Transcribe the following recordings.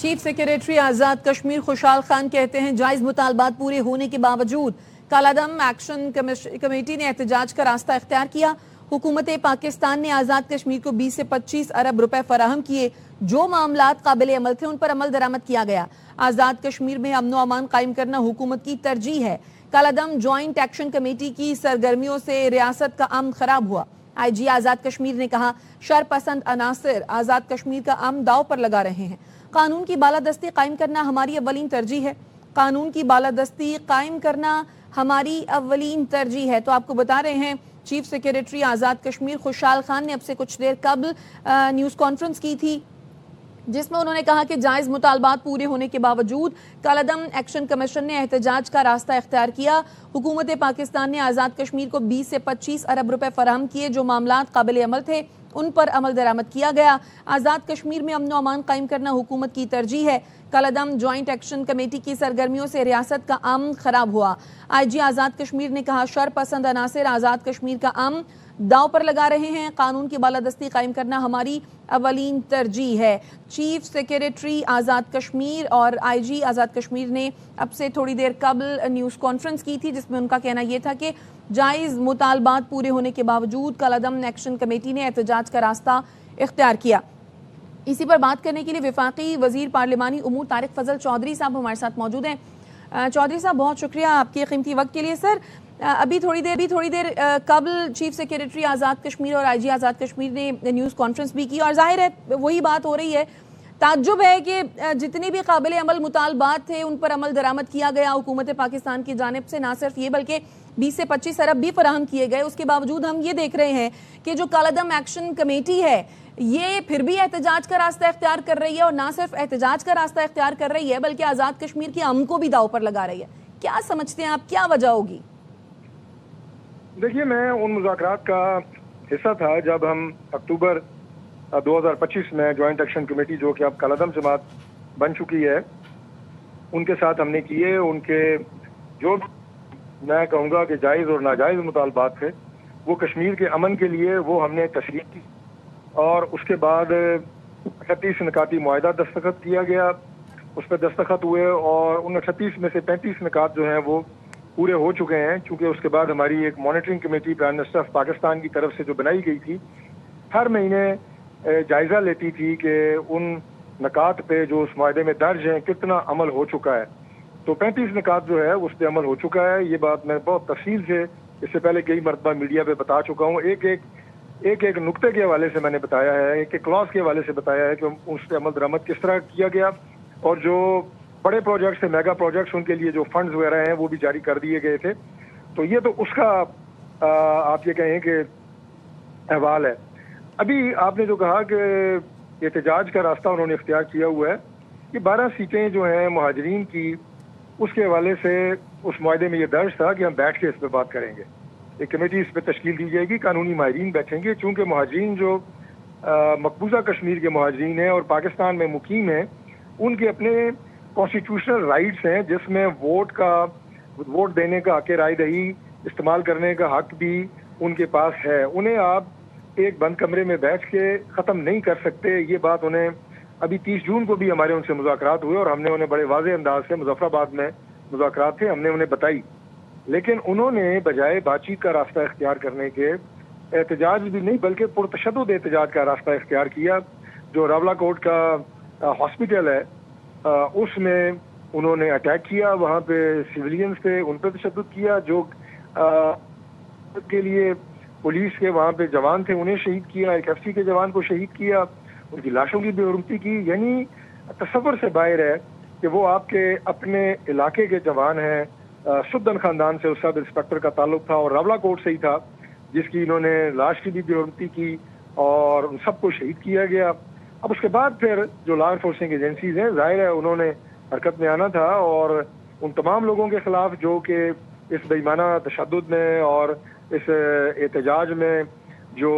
Chief secretary Azad Kashmir Khushal Khan کہتے ہیں جائز مطالبات پورے ہونے کے باوجود کالعدم ایکشن کمیٹی نے احتجاج کا راستہ اختیار کیا۔ حکومت پاکستان نے آزاد کشمیر کو 20 سے 25 ارب روپے فراہم کیے، جو معاملات قابل عمل تھے ان پر عمل درآمد کیا گیا۔ آزاد کشمیر میں امن و امان قائم کرنا حکومت کی ترجیح ہے۔ کالعدم جوائنٹ ایکشن کمیٹی کی سرگرمیوں سے ریاست کا امن خراب ہوا۔ آئی جی آزاد کشمیر نے کہا شر پسند عناصر آزاد کشمیر کا امن داؤ پر لگا رہے ہیں۔ قانون کی بالادستی قائم کرنا ہماری اولین ترجیح ہے۔ قانون کی بالادستی قائم کرنا ہماری اولین ترجیح ہے۔ تو آپ کو بتا رہے ہیں چیف سیکریٹری آزاد کشمیر خوشحال خان نے اب سے کچھ دیر قبل نیوز کانفرنس کی تھی، جس میں انہوں نے کہا کہ جائز مطالبات پورے ہونے کے باوجود کالعدم ایکشن کمیشن نے احتجاج کا راستہ اختیار کیا۔ حکومت پاکستان نے آزاد کشمیر کو 20 سے 25 ارب روپے فراہم کیے، جو معاملات قابل عمل تھے ان پر عمل درآمد کیا گیا۔ آزاد کشمیر میں امن و امان قائم کرنا حکومت کی ترجیح ہے۔ کالعدم جوائنٹ ایکشن کمیٹی کی سرگرمیوں سے ریاست کا امن خراب ہوا۔ آئی جی آزاد کشمیر نے کہا شر پسند عناصر آزاد کشمیر کا امن داؤ پر لگا رہے ہیں۔ قانون کی بالادستی قائم کرنا ہماری اولین ترجیح ہے۔ چیف سیکریٹری آزاد کشمیر اور آئی جی آزاد کشمیر نے اب سے تھوڑی دیر قبل نیوز کانفرنس کی تھی، جس میں ان کا کہنا یہ تھا کہ جائز مطالبات پورے ہونے کے باوجود کالعدم ایکشن کمیٹی نے احتجاج کا راستہ اختیار کیا۔ اسی پر بات کرنے کے لیے وفاقی وزیر پارلیمانی امور طارق فضل چودھری صاحب ہمارے ساتھ موجود ہیں۔ چودھری صاحب بہت شکریہ آپ کے قیمتی وقت کے لیے۔ سر، ابھی تھوڑی دیر قبل چیف سیکریٹری آزاد کشمیر اور آئی جی آزاد کشمیر نے نیوز کانفرنس بھی کی، اور ظاہر ہے وہی بات ہو رہی ہے۔ تعجب ہے کہ جتنے بھی قابل عمل مطالبات تھے ان پر عمل درآمد کیا گیا حکومت پاکستان کی جانب سے، نہ صرف یہ بلکہ 20 سے 25 ارب بھی فراہم کیے گئے۔ اس کے باوجود ہم یہ دیکھ رہے ہیں کہ جو کالعدم ایکشن کمیٹی ہے یہ پھر بھی احتجاج کا راستہ اختیار کر رہی ہے، اور نہ صرف احتجاج کا راستہ اختیار کر رہی ہے بلکہ آزاد کشمیر کے امن کو بھی داؤ پر لگا رہی ہے۔ کیا سمجھتے ہیں آپ، کیا وجہ ہوگی؟ دیکھیے، میں ان مذاکرات کا حصہ تھا جب ہم اکتوبر 2025 میں جوائنٹ ایکشن کمیٹی، جو کہ اب کالعدم جماعت بن چکی ہے، ان کے ساتھ ہم نے کیے۔ ان کے جو میں کہوں گا کہ جائز اور ناجائز مطالبات تھے وہ کشمیر کے امن کے لیے وہ ہم نے تصریح کی، اور اس کے بعد 38 نکاتی معاہدہ دستخط کیا گیا، اس پہ دستخط ہوئے، اور ان 38 میں سے 35 نکات جو ہیں وہ پورے ہو چکے ہیں، چونکہ اس کے بعد ہماری ایک monitoring committee prime minister of Pakistan کی طرف سے جو بنائی گئی تھی، ہر مہینے جائزہ لیتی تھی کہ ان نکات پہ جو اس معاہدے میں درج ہیں کتنا عمل ہو چکا ہے۔ تو 35 نکات جو ہے اس پہ عمل ہو چکا ہے۔ یہ بات میں بہت تفصیل سے اس سے پہلے کئی مرتبہ میڈیا پہ بتا چکا ہوں۔ ایک نقطے کے حوالے سے میں نے بتایا ہے، ایک کلاس کے حوالے سے بتایا ہے کہ اس پہ عمل درآمد کس طرح کیا گیا، اور جو بڑے پروجیکٹس ہیں، میگا پروجیکٹس، ان کے لیے جو فنڈز وغیرہ ہیں وہ بھی جاری کر دیے گئے تھے۔ تو یہ تو اس کا آپ یہ کہیں کہ احوال ہے۔ ابھی آپ نے جو کہا کہ احتجاج کا راستہ انہوں نے اختیار کیا ہوا ہے، یہ 12 سیٹیں جو ہیں مہاجرین کی، اس کے حوالے سے اس معاہدے میں یہ درج تھا کہ ہم بیٹھ کے اس پہ بات کریں گے، ایک کمیٹی اس پہ تشکیل دی جائے گی، قانونی ماہرین بیٹھیں گے، چونکہ مہاجرین جو مقبوضہ کشمیر کے مہاجرین ہیں اور پاکستان میں مقیم ہیں، ان کے اپنے کانسٹیٹیوشنل رائٹس ہیں، جس میں ووٹ دینے کا حق رائے دہی استعمال کرنے کا حق بھی ان کے پاس ہے۔ انہیں آپ ایک بند کمرے میں بیٹھ کے ختم نہیں کر سکتے۔ یہ بات انہیں ابھی 30 جون کو بھی ہمارے ان سے مذاکرات ہوئے، اور ہم نے انہیں بڑے واضح انداز سے، مظفر آباد میں مذاکرات تھے، ہم نے انہیں بتائی، لیکن انہوں نے بجائے بات چیت کا راستہ اختیار کرنے کے احتجاج بھی نہیں بلکہ پرتشدد احتجاج کا راستہ اختیار کیا۔ جو راولا کوٹ کا ہاسپٹل ہے اس میں انہوں نے اٹیک کیا، وہاں پہ سویلینز تھے، ان پہ تشدد کیا، جو کے لیے پولیس کے وہاں پہ جوان تھے انہیں شہید کیا، ایک ایف سی کے جوان کو شہید کیا، ان کی لاشوں کی بے حرمتی کی۔ یعنی تصور سے باہر ہے کہ وہ آپ کے اپنے علاقے کے جوان ہیں۔ سدن خاندان سے اس سب انسپکٹر کا تعلق تھا اور راولا کوٹ سے ہی تھا، جس کی انہوں نے لاش کی بھی بے حرمتی کی اور ان سب کو شہید کیا گیا۔ اب اس کے بعد پھر جو لا انفورسنگ ایجنسیز ہیں، ظاہر ہے انہوں نے حرکت میں آنا تھا، اور ان تمام لوگوں کے خلاف جو کہ اس بے ایمانہ تشدد میں اور اس احتجاج میں جو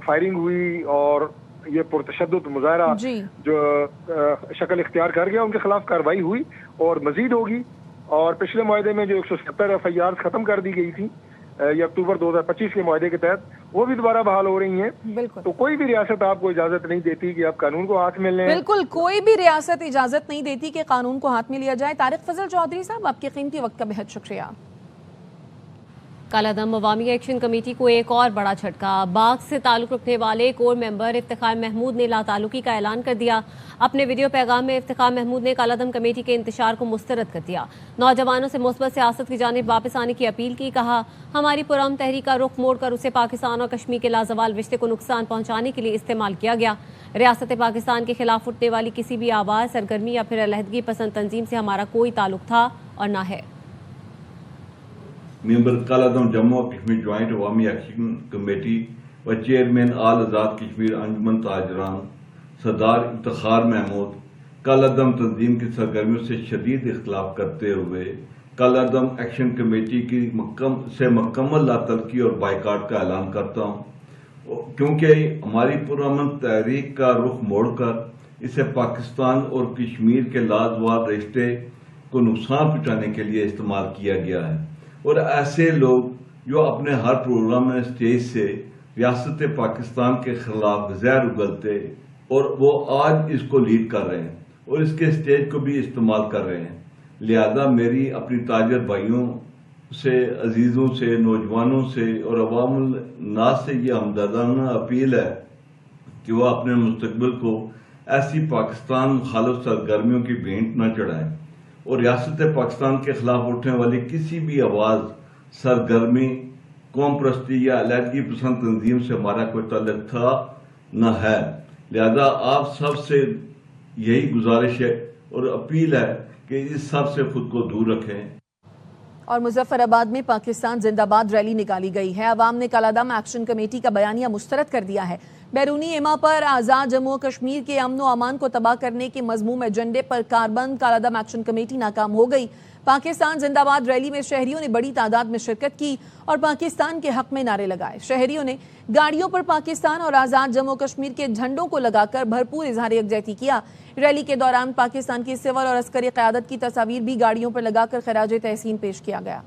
فائرنگ ہوئی اور یہ پرتشدد مظاہرہ جو شکل اختیار کر گیا، ان کے خلاف کارروائی ہوئی اور مزید ہوگی۔ اور پچھلے معاہدے میں جو 170 FIR ختم کر دی گئی تھی، یہ اکتوبر 2025 کے معاہدے کے تحت، وہ بھی دوبارہ بحال ہو رہی ہیں. بالکل. تو کوئی بھی ریاست آپ کو اجازت نہیں دیتی کہ آپ قانون کو ہاتھ میں لیں. بالکل کوئی بھی ریاست اجازت نہیں دیتی کہ قانون کو ہاتھ میں لیا جائے. طارق فضل چودھری صاحب آپ کے قیمتی وقت کا بہت شکریہ. کالا دم عوامی ایکشن کمیٹی کو ایک اور بڑا جھٹکا. باغ سے تعلق رکھنے والے کور ممبر افتخار محمود نے لا تعلقی کا اعلان کر دیا. اپنے ویڈیو پیغام میں افتخار محمود نے کالا دم کمیٹی کے انتشار کو مسترد کر دیا. نوجوانوں سے مثبت سیاست کی جانب واپس آنے کی اپیل کی. کہا ہماری پرامن تحریک کا رخ موڑ کر اسے پاکستان اور کشمیر کے لازوال رشتے کو نقصان پہنچانے کے لیے استعمال کیا گیا. ریاست پاکستان کے خلاف اٹھنے والی کسی بھی آواز، سرگرمی یا پھر علیحدگی پسند تنظیم سے ہمارا کوئی تعلق تھا اور نہ ہے. ممبر کالا دم جموں و کشمیر جوائنٹ عوامی ایکشن کمیٹی و چیئرمین آل آزاد کشمیر انجمن تاجران سردار افتخار محمود کالا دم تنظیم کی سرگرمیوں سے شدید اختلاف کرتے ہوئے کالا دم ایکشن کمیٹی کی مکمل لا تعلقی اور بائیکاٹ کا اعلان کرتا ہوں، کیونکہ ہماری پرامن تحریک کا رخ موڑ کر اسے پاکستان اور کشمیر کے لازوال رشتے کو نقصان پہنچانے کے لیے استعمال کیا گیا ہے. اور ایسے لوگ جو اپنے ہر پروگرام میں اسٹیج سے ریاست پاکستان کے خلاف زہر اگلتے اور وہ آج اس کو لیڈ کر رہے ہیں اور اس کے اسٹیج کو بھی استعمال کر رہے ہیں. لہذا میری اپنی تاجر بھائیوں سے، عزیزوں سے، نوجوانوں سے اور عوام الناس سے یہ ہمدردانہ اپیل ہے کہ وہ اپنے مستقبل کو ایسی پاکستان مخالف سرگرمیوں کی بھینٹ نہ چڑھائیں اور ریاست پاکستان کے خلاف اٹھنے والی کسی بھی آواز، سرگرمی، قوم پرستی یا علیحدگی پسند تنظیم سے ہمارا کوئی تعلق تھا نہ ہے. لہذا آپ سب سے یہی گزارش ہے اور اپیل ہے کہ اس سب سے خود کو دور رکھیں. اور مظفر آباد میں پاکستان زندہ باد ریلی نکالی گئی ہے. عوام نے کالا دم ایکشن کمیٹی کا بیانیہ مسترد کر دیا ہے. بیرونی ایما پر آزاد جموں و کشمیر کے امن و امان کو تباہ کرنے کے مذموم ایجنڈے پر کاربند کالا دم ایکشن کمیٹی ناکام ہو گئی. پاکستان زندہ باد ریلی میں شہریوں نے بڑی تعداد میں شرکت کی اور پاکستان کے حق میں نعرے لگائے. شہریوں نے گاڑیوں پر پاکستان اور آزاد جموں و کشمیر کے جھنڈوں کو لگا کر بھرپور اظہار یکجہتی کیا. ریلی کے دوران پاکستان کی سول اور عسکری قیادت کی تصاویر بھی گاڑیوں پر لگا کر خراج تحسین پیش کیا گیا.